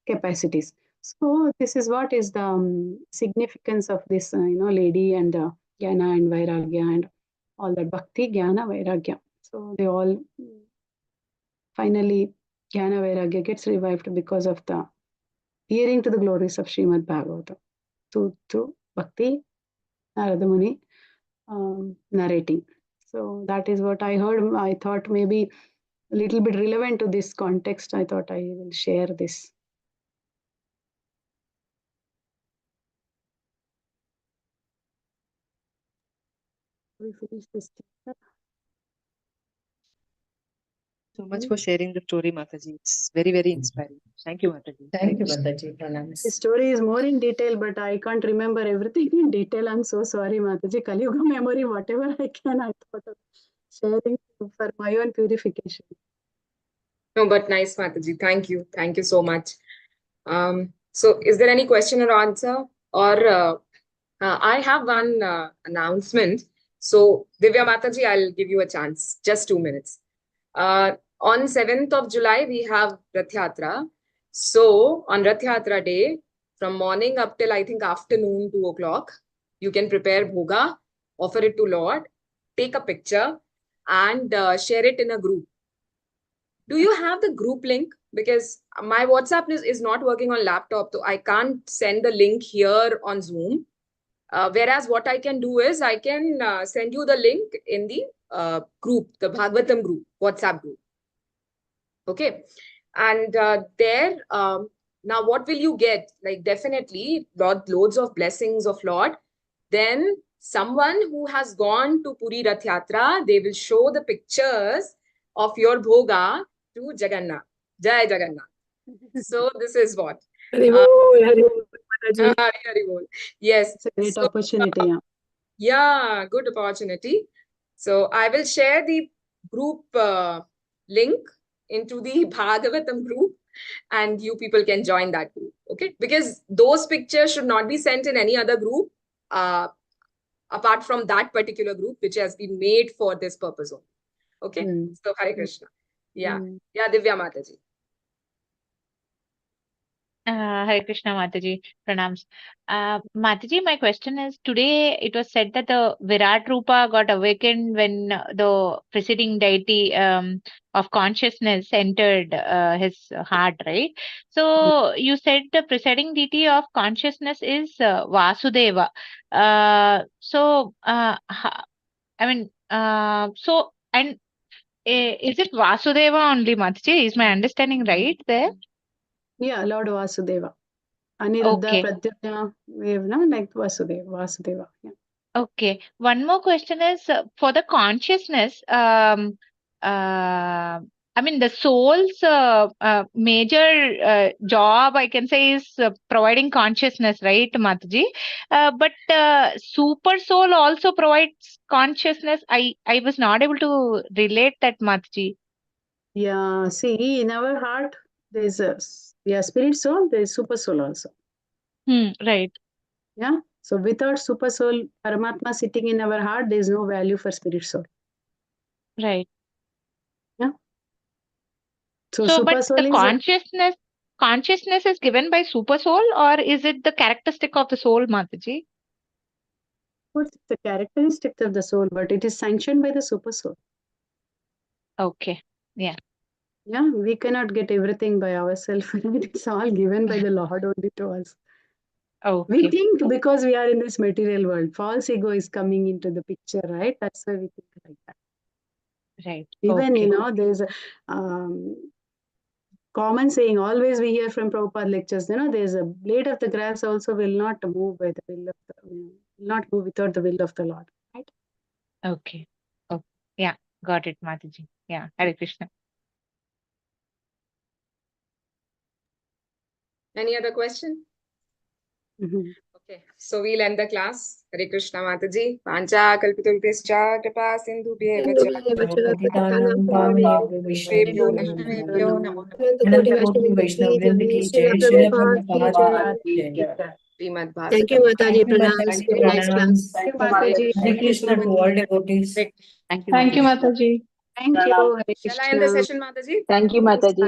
capacities. So this is what is the significance of this, lady and Jnana and Vairagya and all that Bhakti, Jnana, Vairagya. So they all finally, Jnana Vairagya gets revived because of the hearing to the glories of Srimad Bhagavatam through Bhakti, Narada Muni narrating. So that is what I heard. I thought maybe a little bit relevant to this context, I thought I will share this. We finish this chapter. So much for sharing the story, Mataji. It's very, very inspiring. Thank you, Mataji. Thank you, Mataji. Pranams. The story is more in detail, but I can't remember everything in detail. I'm so sorry, Mataji. Kali Yuga memory, whatever I can, I thought of sharing for my own purification. No, but nice, Mataji. Thank you. Thank you so much. So is there any question or answer? Or I have one announcement. So Divya Mataji, I'll give you a chance. Just 2 minutes. On 7th of July, we have Rath Yatra. So on Rath Yatra day, from morning up till I think afternoon, 2 o'clock, you can prepare bhoga, offer it to Lord, take a picture and share it in a group. Do you have the group link? Because my WhatsApp is not working on laptop, so I can't send the link here on Zoom. Whereas what I can do is I can send you the link in the group, the Bhagavatam group, WhatsApp group. Okay. And there, now what will you get? Like definitely loads of blessings of Lord. Then someone who has gone to Puri Rath Yatra, they will show the pictures of your bhoga to Jagannath. Jai Jagannath. So this is what. Hari bol. Yes. It's a great opportunity. Yeah, good opportunity. So I will share the group link into the Bhagavatam group and you people can join that group. Okay. Because those pictures should not be sent in any other group apart from that particular group, which has been made for this purpose only. Okay. So Hare Krishna. Yeah. Yeah, Divya Mataji. Hare Krishna, Mataji. Pranams. Mataji, my question is, today it was said that the Virat Rupa got awakened when the preceding deity of consciousness entered his heart, right? So you said the preceding deity of consciousness is Vasudeva. So is it Vasudeva only, Mataji? Is my understanding right there? Yeah, Lord Vasudeva. Aniruddha, Pradyumna, like Vasudeva. Yeah. Okay. One more question is for the consciousness. The soul's major job, I can say, is providing consciousness, right, Mataji? But super soul also provides consciousness. I was not able to relate that, Mataji. Yeah, see, in our heart, there's a spirit soul, there's super soul also. Right. Yeah. So without super soul, Paramatma sitting in our heart, there's no value for spirit soul. Right. Yeah. So super but soul the consciousness is given by super soul, or is it the characteristic of the soul, Mataji? It's the characteristic of the soul, but it is sanctioned by the super soul. Okay. Yeah. Yeah, we cannot get everything by ourselves. It's all given by the Lord only to us. Okay. We think because we are in this material world, false ego is coming into the picture, right? That's why we think like that. Right. Even, there's a common saying, always we hear from Prabhupada lectures, there's a blade of the grass also will not move by the will of will not move without the will of the Lord, right? Okay. Oh, yeah. Got it, Mataji. Yeah. Hare Krishna. Any other question? Okay, so we'll end the class. Hare Krishna Mataji. Pancha kalpiturpischa kripa sindhubhyeva Srimad Bhagavatam. Thank you, Mataji. Pranams. Hare Krishna to all devotees. Thank you, Mataji. Thank you. Shall I end the session, Mataji? Thank you, Mataji.